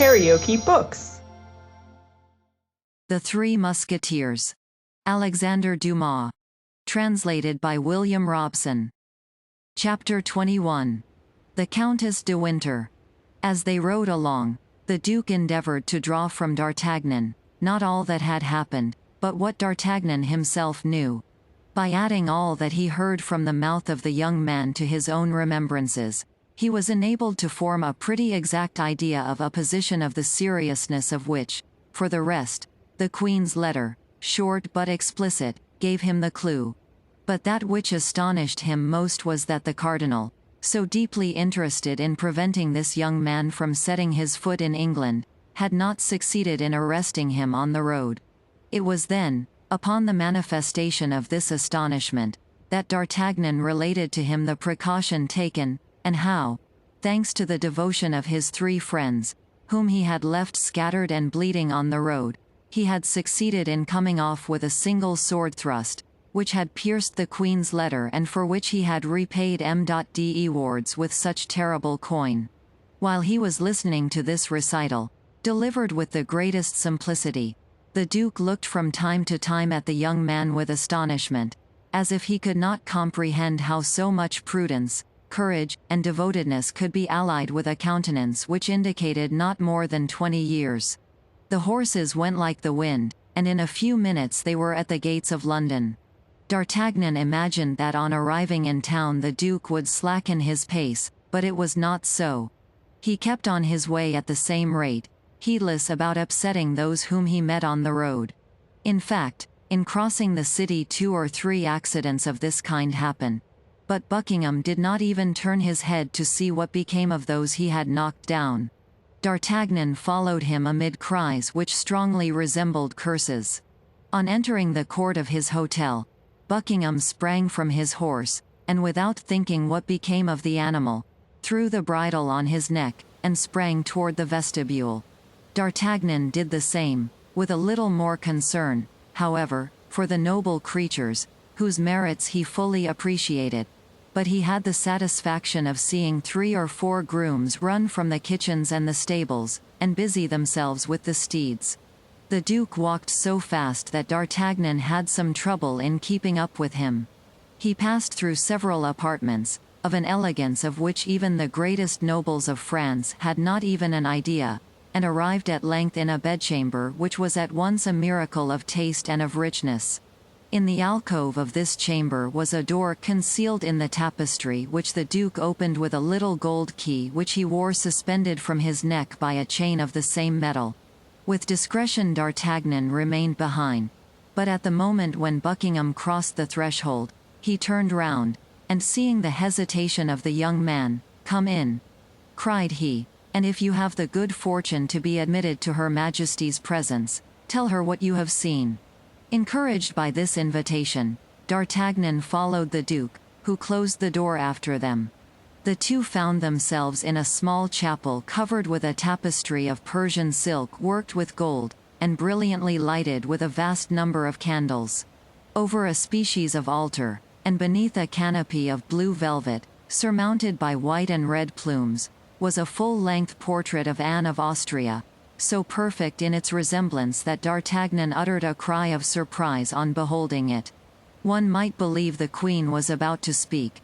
KaraokeBooks. The Three Musketeers. Alexandre Dumas. Translated by William Robson. Chapter 21. The Countess de Winter. As they rode along, the Duke endeavored to draw from D'Artagnan, not all that had happened, but what D'Artagnan himself knew. By adding all that he heard from the mouth of the young man to his own remembrances, he was enabled to form a pretty exact idea of a position of the seriousness of which, for the rest, the Queen's letter, short but explicit, gave him the clue. But that which astonished him most was that the Cardinal, so deeply interested in preventing this young man from setting his foot in England, had not succeeded in arresting him on the road. It was then, upon the manifestation of this astonishment, that D'Artagnan related to him the precaution taken, and how, thanks to the devotion of his three friends, whom he had left scattered and bleeding on the road, he had succeeded in coming off with a single sword thrust, which had pierced the Queen's letter and for which he had repaid M.de wards with such terrible coin. While he was listening to this recital, delivered with the greatest simplicity, the Duke looked from time to time at the young man with astonishment, as if he could not comprehend how so much prudence, courage, and devotedness could be allied with a countenance which indicated not more than 20 years. The horses went like the wind, and in a few minutes they were at the gates of London. D'Artagnan imagined that on arriving in town the Duke would slacken his pace, but it was not so. He kept on his way at the same rate, heedless about upsetting those whom he met on the road. In fact, in crossing the city 2 or 3 accidents of this kind happened, but Buckingham did not even turn his head to see what became of those he had knocked down. D'Artagnan followed him amid cries which strongly resembled curses. On entering the court of his hotel, Buckingham sprang from his horse, and without thinking what became of the animal, threw the bridle on his neck, and sprang toward the vestibule. D'Artagnan did the same, with a little more concern, however, for the noble creatures, whose merits he fully appreciated. But he had the satisfaction of seeing 3 or 4 grooms run from the kitchens and the stables, and busy themselves with the steeds. The Duke walked so fast that D'Artagnan had some trouble in keeping up with him. He passed through several apartments, of an elegance of which even the greatest nobles of France had not even an idea, and arrived at length in a bedchamber which was at once a miracle of taste and of richness. In the alcove of this chamber was a door concealed in the tapestry which the Duke opened with a little gold key which he wore suspended from his neck by a chain of the same metal. With discretion D'Artagnan remained behind, but at the moment when Buckingham crossed the threshold, he turned round, and seeing the hesitation of the young man, "Come in," cried he, "and if you have the good fortune to be admitted to Her Majesty's presence, tell her what you have seen." Encouraged by this invitation, D'Artagnan followed the Duke, who closed the door after them. The two found themselves in a small chapel covered with a tapestry of Persian silk worked with gold, and brilliantly lighted with a vast number of candles. Over a species of altar, and beneath a canopy of blue velvet, surmounted by white and red plumes, was a full-length portrait of Anne of Austria, so perfect in its resemblance that D'Artagnan uttered a cry of surprise on beholding it. One might believe the Queen was about to speak.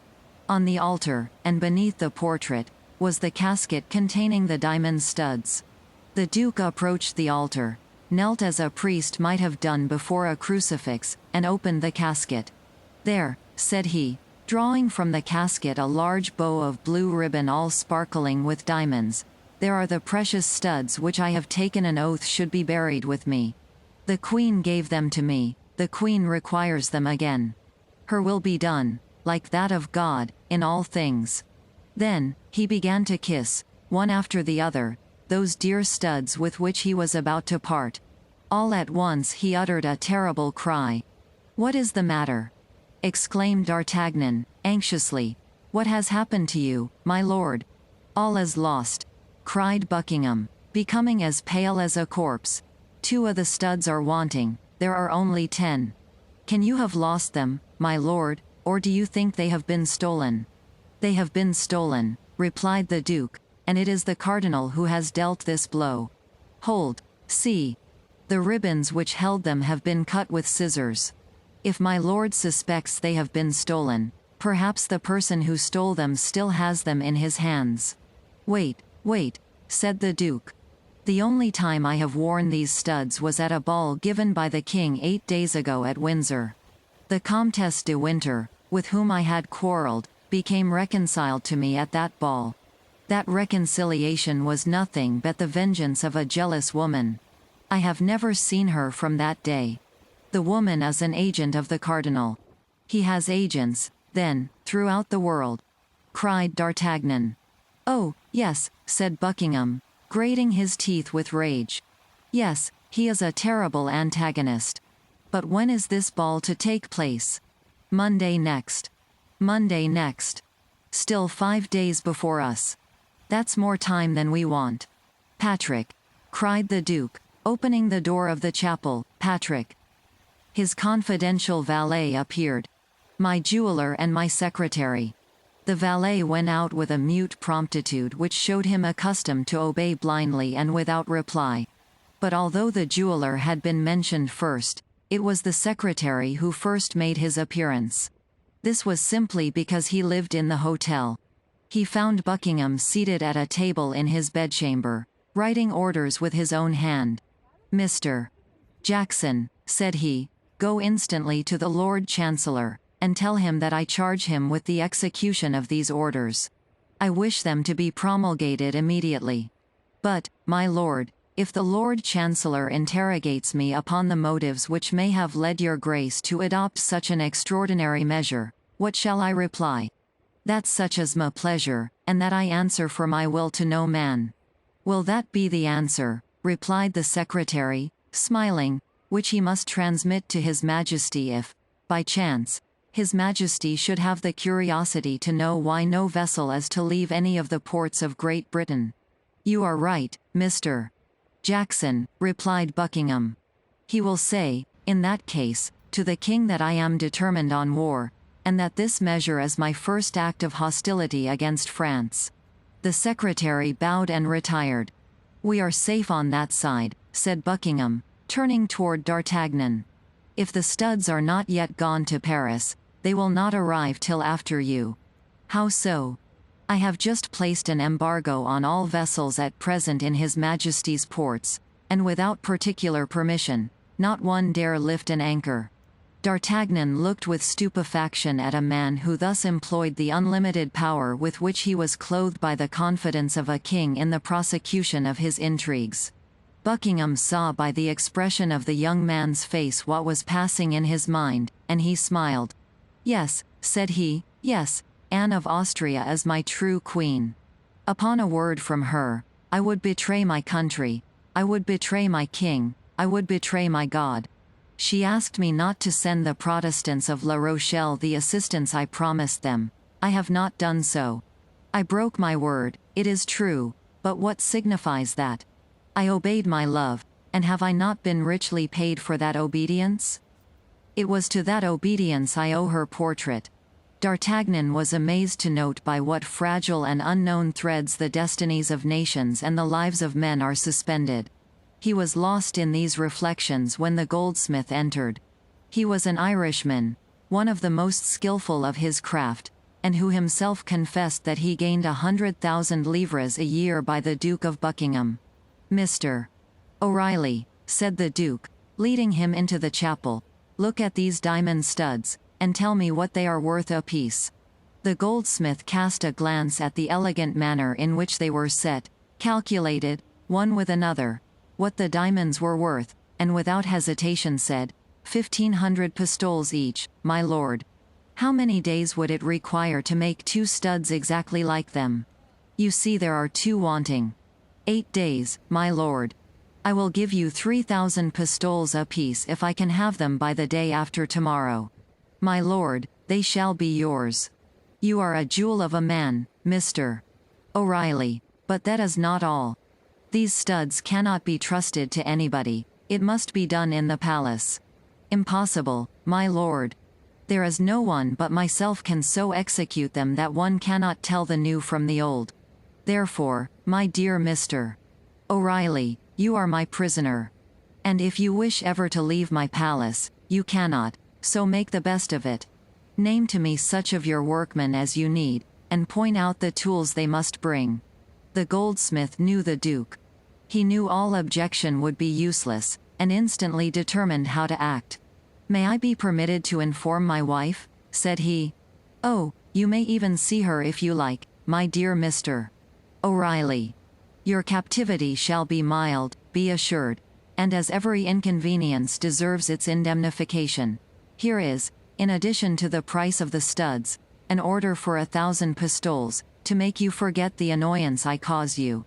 On the altar, and beneath the portrait, was the casket containing the diamond studs. The Duke approached the altar, knelt as a priest might have done before a crucifix, and opened the casket. "There," said he, drawing from the casket a large bow of blue ribbon all sparkling with diamonds, "there are the precious studs which I have taken an oath should be buried with me. The Queen gave them to me, the Queen requires them again. Her will be done, like that of God, in all things." Then, he began to kiss, one after the other, those dear studs with which he was about to part. All at once he uttered a terrible cry. "What is the matter?" exclaimed D'Artagnan, anxiously. "What has happened to you, my lord?" "All is lost," cried Buckingham, becoming as pale as a corpse. "2 of the studs are wanting, there are only 10. Can you have lost them, my lord, or do you think they have been stolen?" "They have been stolen," replied the Duke, and it is the cardinal who has dealt this blow. Hold. See. The ribbons which held them have been cut with scissors. If my lord suspects they have been stolen, perhaps the person who stole them still has them in his hands. Wait, wait, said the duke. The only time I have worn these studs was at a ball given by the king 8 days ago at Windsor. The Comtesse de Winter, with whom I had quarrelled, became reconciled to me at that ball. That reconciliation was nothing but the vengeance of a jealous woman. I have never seen her from that day. The woman is an agent of the cardinal. He has agents, then, throughout the world, cried D'Artagnan. Oh, yes, said Buckingham, grating his teeth with rage. Yes, he is a terrible antagonist. But when is this ball to take place? Monday next. Monday next. Still 5 days before us. That's more time than we want. Patrick, cried the duke, opening the door of the chapel. Patrick. His confidential valet appeared. My jeweler and my secretary. The valet went out with a mute promptitude which showed him accustomed to obey blindly and without reply. But although the jeweler had been mentioned first, it was the secretary who first made his appearance. This was simply because he lived in the hotel. He found Buckingham seated at a table in his bedchamber, writing orders with his own hand. Mr. Jackson, said he, go instantly to the Lord Chancellor, and tell him that I charge him with the execution of these orders. I wish them to be promulgated immediately. But, my lord, if the Lord Chancellor interrogates me upon the motives which may have led your grace to adopt such an extraordinary measure, what shall I reply? That such is my pleasure, and that I answer for my will to no man. Will that be the answer? Replied the secretary, smiling, which he must transmit to His Majesty if, by chance, His Majesty should have the curiosity to know why no vessel is to leave any of the ports of Great Britain. You are right, Mr. Jackson, replied Buckingham. He will say, in that case, to the king that I am determined on war, and that this measure is my first act of hostility against France. The secretary bowed and retired. We are safe on that side, said Buckingham, turning toward D'Artagnan. If the studs are not yet gone to Paris, they will not arrive till after you. How so? I have just placed an embargo on all vessels at present in His Majesty's ports, and without particular permission, not one dare lift an anchor. D'Artagnan looked with stupefaction at a man who thus employed the unlimited power with which he was clothed by the confidence of a king in the prosecution of his intrigues. Buckingham saw by the expression of the young man's face what was passing in his mind, and he smiled. Yes, said he, yes, Anne of Austria is my true queen. Upon a word from her, I would betray my country, I would betray my king, I would betray my God. She asked me not to send the Protestants of La Rochelle the assistance I promised them. I have not done so. I broke my word, it is true, but what signifies that? I obeyed my love, and have I not been richly paid for that obedience? It was to that obedience I owe her portrait. D'Artagnan was amazed to note by what fragile and unknown threads the destinies of nations and the lives of men are suspended. He was lost in these reflections when the goldsmith entered. He was an Irishman, one of the most skillful of his craft, and who himself confessed that he gained 100,000 livres a year by the Duke of Buckingham. Mr. O'Reilly, said the Duke, leading him into the chapel, look at these diamond studs, and tell me what they are worth apiece. The goldsmith cast a glance at the elegant manner in which they were set, calculated, one with another, what the diamonds were worth, and without hesitation said, 1,500 pistoles each, my lord. How many days would it require to make 2 studs exactly like them? You see there are 2 wanting. 8 days, my lord. I will give you 3,000 pistoles apiece if I can have them by the day after tomorrow. My lord, they shall be yours. You are a jewel of a man, Mr. O'Reilly, but that is not all. These studs cannot be trusted to anybody, it must be done in the palace. Impossible, my lord. There is no one but myself can so execute them that one cannot tell the new from the old. Therefore, my dear Mr. O'Reilly, you are my prisoner. And if you wish ever to leave my palace, you cannot, so make the best of it. Name to me such of your workmen as you need, and point out the tools they must bring. The goldsmith knew the Duke. He knew all objection would be useless, and instantly determined how to act. May I be permitted to inform my wife? Said he. Oh, you may even see her if you like, my dear Mr. O'Reilly. Your captivity shall be mild, be assured, and as every inconvenience deserves its indemnification, here is, in addition to the price of the studs, an order for 1,000 pistoles, to make you forget the annoyance I cause you.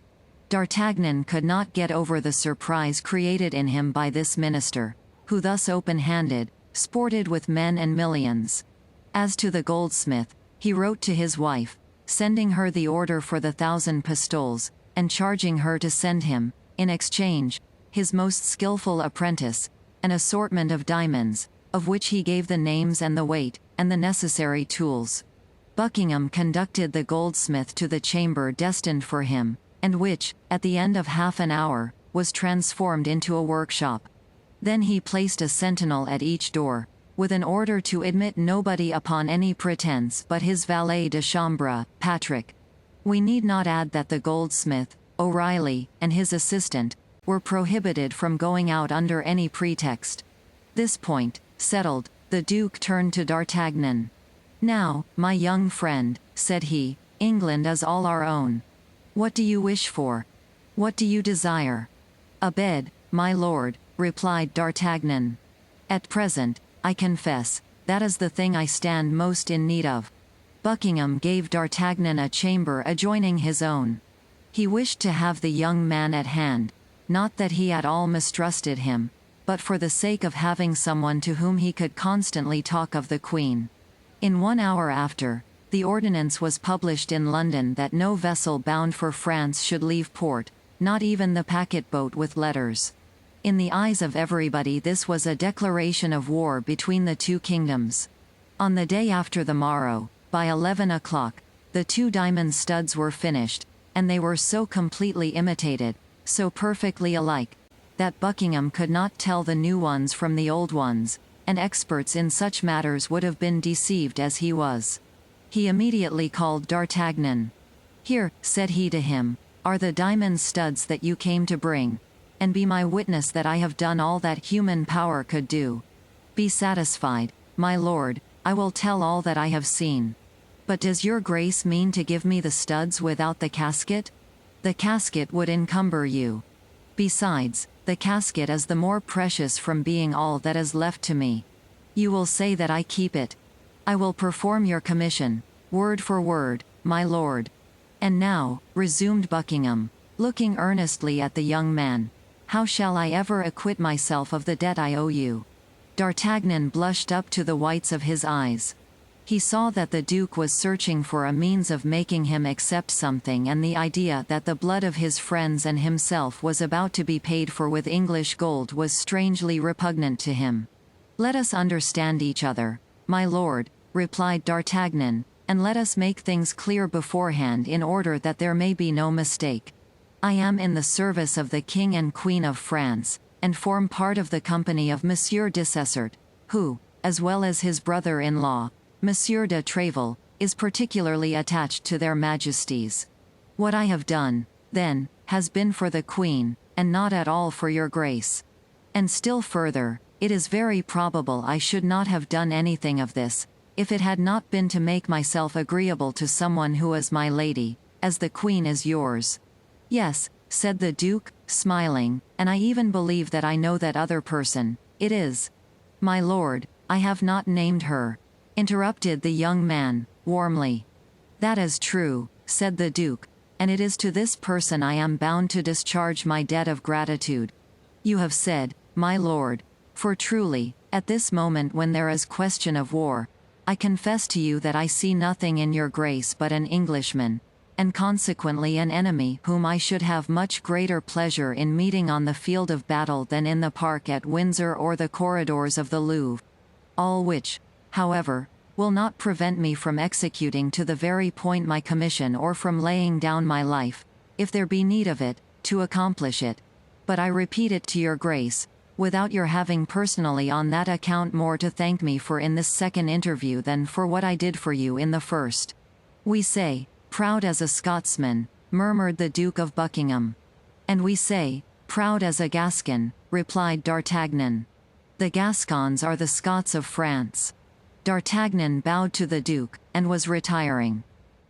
D'Artagnan could not get over the surprise created in him by this minister, who thus open-handed, sported with men and millions. As to the goldsmith, he wrote to his wife, sending her the order for the 1,000 pistoles, and charging her to send him, in exchange, his most skillful apprentice, an assortment of diamonds, of which he gave the names and the weight, and the necessary tools. Buckingham conducted the goldsmith to the chamber destined for him, and which, at the end of half an hour, was transformed into a workshop. Then he placed a sentinel at each door, with an order to admit nobody upon any pretence but his valet de chambre, Patrick. We need not add that the goldsmith, O'Reilly, and his assistant, were prohibited from going out under any pretext. This point settled, the Duke turned to D'Artagnan. Now, my young friend, said he, England is all our own. What do you wish for? What do you desire? A bed, my lord, replied D'Artagnan. At present, I confess, that is the thing I stand most in need of. Buckingham gave D'Artagnan a chamber adjoining his own. He wished to have the young man at hand, not that he at all mistrusted him, but for the sake of having someone to whom he could constantly talk of the Queen. In 1 hour after, the ordinance was published in London that no vessel bound for France should leave port, not even the packet-boat with letters. In the eyes of everybody this was a declaration of war between the two kingdoms. On the day after the morrow, by 11 o'clock, the 2 diamond studs were finished, and they were so completely imitated, so perfectly alike, that Buckingham could not tell the new ones from the old ones, and experts in such matters would have been deceived as he was. He immediately called D'Artagnan. Here, said he to him, are the diamond studs that you came to bring, and be my witness that I have done all that human power could do. Be satisfied, my lord, I will tell all that I have seen. But does your grace mean to give me the studs without the casket? The casket would encumber you. Besides, the casket is the more precious from being all that is left to me. You will say that I keep it. I will perform your commission, word for word, my lord. And now, resumed Buckingham, looking earnestly at the young man, how shall I ever acquit myself of the debt I owe you? D'Artagnan blushed up to the whites of his eyes. He saw that the Duke was searching for a means of making him accept something, and the idea that the blood of his friends and himself was about to be paid for with English gold was strangely repugnant to him. Let us understand each other, my lord, replied D'Artagnan, and let us make things clear beforehand in order that there may be no mistake. I am in the service of the King and Queen of France, and form part of the company of Monsieur de Cessert, who, as well as his brother-in-law, Monsieur de Treville, is particularly attached to their majesties. What I have done, then, has been for the Queen, and not at all for your grace. And still further, it is very probable I should not have done anything of this, if it had not been to make myself agreeable to someone who is my lady, as the Queen is yours. Yes, said the Duke, smiling, and I even believe that I know that other person. It is. My lord, I have not named her, interrupted the young man, warmly. That is true, said the Duke, and it is to this person I am bound to discharge my debt of gratitude. You have said, my lord, for truly, at this moment when there is question of war, I confess to you that I see nothing in your grace but an Englishman, and consequently an enemy whom I should have much greater pleasure in meeting on the field of battle than in the park at Windsor or the corridors of the Louvre. All which, however, will not prevent me from executing to the very point my commission or from laying down my life, if there be need of it, to accomplish it. But I repeat it to your grace, without your having personally on that account more to thank me for in this second interview than for what I did for you in the first. We say, proud as a Scotsman, murmured the Duke of Buckingham. And we say, proud as a Gascon, replied D'Artagnan. The Gascons are the Scots of France. D'Artagnan bowed to the Duke, and was retiring.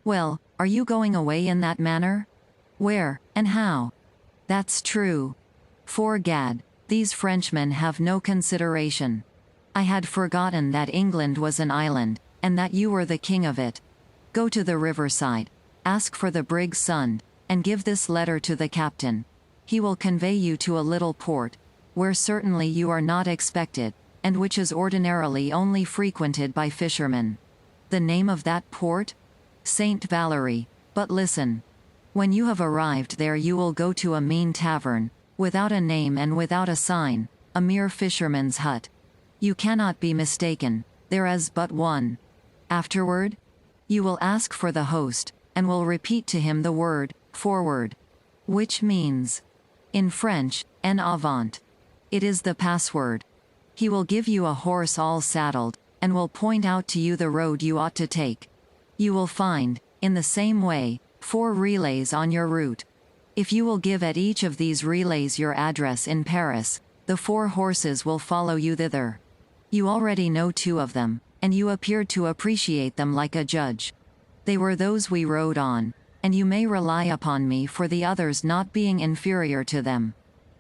Well, are you going away in that manner? Where, and how? That's true. 'Fore Gad, these Frenchmen have no consideration. I had forgotten that England was an island, and that you were the king of it. Go to the riverside, ask for the brig's son, and give this letter to the captain. He will convey you to a little port, where certainly you are not expected, and which is ordinarily only frequented by fishermen. The name of that port? Saint Valery. But listen. When you have arrived there you will go to a mean tavern, without a name and without a sign, a mere fisherman's hut. You cannot be mistaken, there is but one. Afterward? You will ask for the host, and will repeat to him the word, forward. Which means, in French, en avant. It is the password. He will give you a horse all saddled, and will point out to you the road you ought to take. You will find, in the same way, 4 relays on your route. If you will give at each of these relays your address in Paris, the 4 horses will follow you thither. You already know 2 of them, and you appeared to appreciate them like a judge. They were those we rode on, and you may rely upon me for the others not being inferior to them.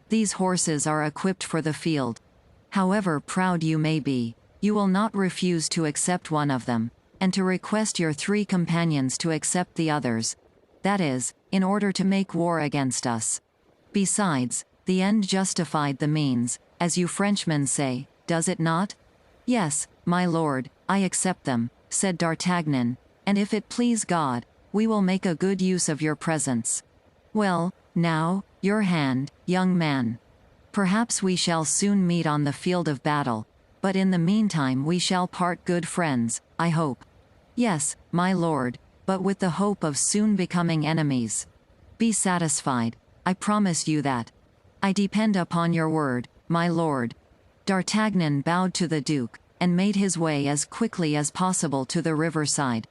These horses are equipped for the field. However proud you may be, you will not refuse to accept one of them, and to request your 3 companions to accept the others. That is, in order to make war against us. Besides, the end justified the means, as you Frenchmen say, does it not? Yes, my lord, I accept them, said D'Artagnan, and if it please God, we will make a good use of your presence. Well, now, your hand, young man. Perhaps we shall soon meet on the field of battle, but in the meantime we shall part good friends, I hope. Yes, my lord, but with the hope of soon becoming enemies. Be satisfied, I promise you that. I depend upon your word, my lord. D'Artagnan bowed to the Duke, and made his way as quickly as possible to the riverside.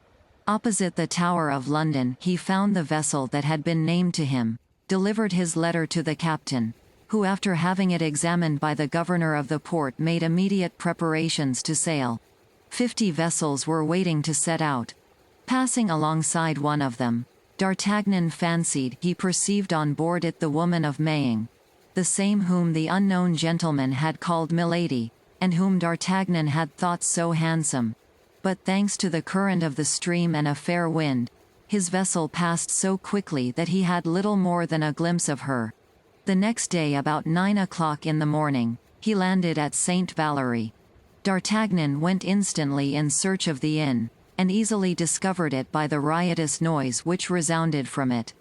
Opposite the Tower of London he found the vessel that had been named to him, delivered his letter to the captain, who after having it examined by the governor of the port made immediate preparations to sail. 50 vessels were waiting to set out. Passing alongside one of them, D'Artagnan fancied he perceived on board it the woman of Maying, the same whom the unknown gentleman had called Milady, and whom D'Artagnan had thought so handsome. But thanks to the current of the stream and a fair wind, his vessel passed so quickly that he had little more than a glimpse of her. The next day about 9 o'clock in the morning, he landed at Saint Valery. D'Artagnan went instantly in search of the inn, and easily discovered it by the riotous noise which resounded from it.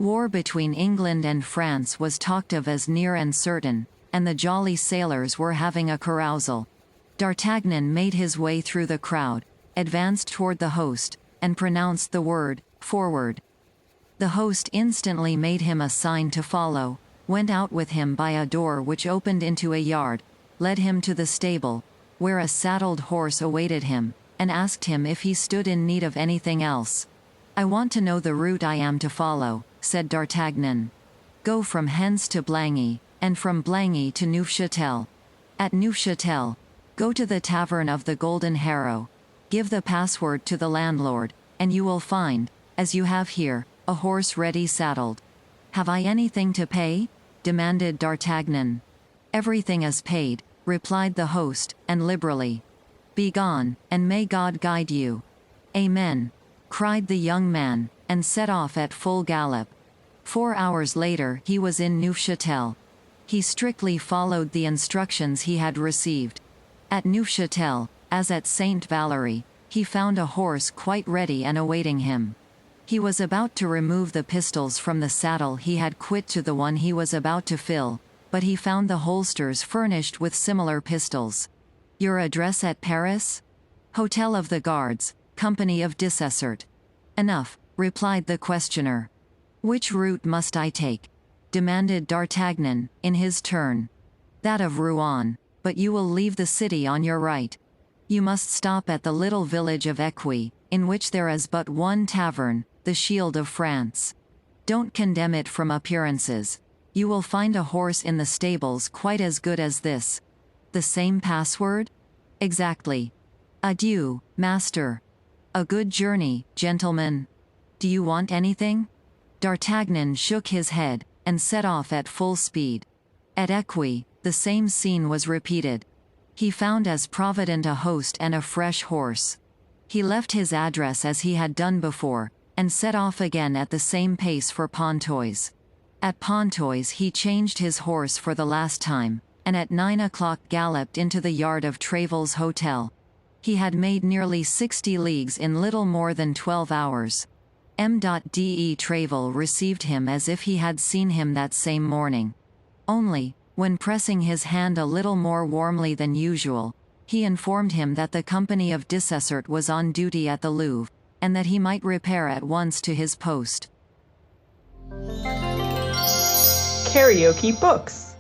War between England and France was talked of as near and certain, and the jolly sailors were having a carousal. D'Artagnan made his way through the crowd, advanced toward the host, and pronounced the word, forward. The host instantly made him a sign to follow, went out with him by a door which opened into a yard, led him to the stable, where a saddled horse awaited him, and asked him if he stood in need of anything else. I want to know the route I am to follow, said D'Artagnan. Go from hence to Blangy, and from Blangy to Neufchâtel. At Neufchâtel, go to the Tavern of the Golden Harrow, give the password to the landlord, and you will find, as you have here, a horse ready saddled. Have I anything to pay? Demanded D'Artagnan. Everything is paid, replied the host, and liberally. Begone, and may God guide you. Amen, cried the young man, and set off at full gallop. 4 hours later he was in Neufchâtel. He strictly followed the instructions he had received. At Neufchâtel, as at Saint Valery, he found a horse quite ready and awaiting him. He was about to remove the pistols from the saddle he had quit to the one he was about to fill, but he found the holsters furnished with similar pistols. Your address at Paris? Hotel of the Guards, Company of Dissessert. Enough, replied the questioner. Which route must I take? Demanded D'Artagnan, in his turn. That of Rouen, but you will leave the city on your right. You must stop at the little village of Écouis, in which there is but one tavern, the Shield of France. Don't condemn it from appearances. You will find a horse in the stables quite as good as this. The same password? Exactly. Adieu, master. A good journey, gentlemen. Do you want anything? D'Artagnan shook his head, and set off at full speed. At Écouis, the same scene was repeated. He found as provident a host and a fresh horse. He left his address as he had done before, and set off again at the same pace for Pontoise. At Pontoise he changed his horse for the last time, and at 9 o'clock galloped into the yard of Trevel's hotel. He had made nearly 60 leagues in little more than 12 hours. M.de Trevel received him as if he had seen him that same morning. Only, when pressing his hand a little more warmly than usual, he informed him that the Company of Dissessert was on duty at the Louvre, and that he might repair at once to his post. KaraokeBooks.